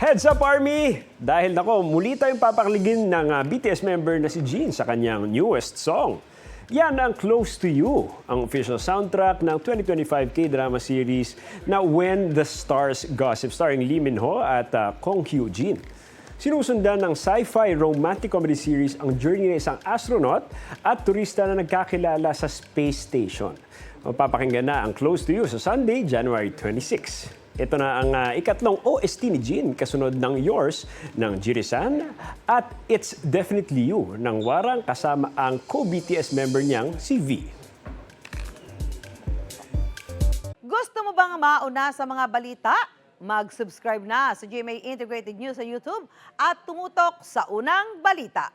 Heads up, Army! Dahil nako, muli tayong papakiligin ng BTS member na si Jin sa kanyang newest song. Yan ang Close to You, ang official soundtrack ng 2025 K-drama series na When the Stars Gossip starring Lee Min-ho at Kong Hyo-jin. Sinusundan ng sci-fi romantic comedy series ang journey ng isang astronaut at turista na nagkakilala sa space station. Mapapakinggan na ang Close to You sa Sunday, January 26. Ito na ang ikatlong OST ni Jin, kasunod ng Yours ng Jirisan at It's Definitely You ng Warang kasama ang co-BTS member niyang si V. Gusto mo bang mauna sa mga balita? Mag-subscribe na sa GMA Integrated News sa YouTube at tumutok sa unang balita.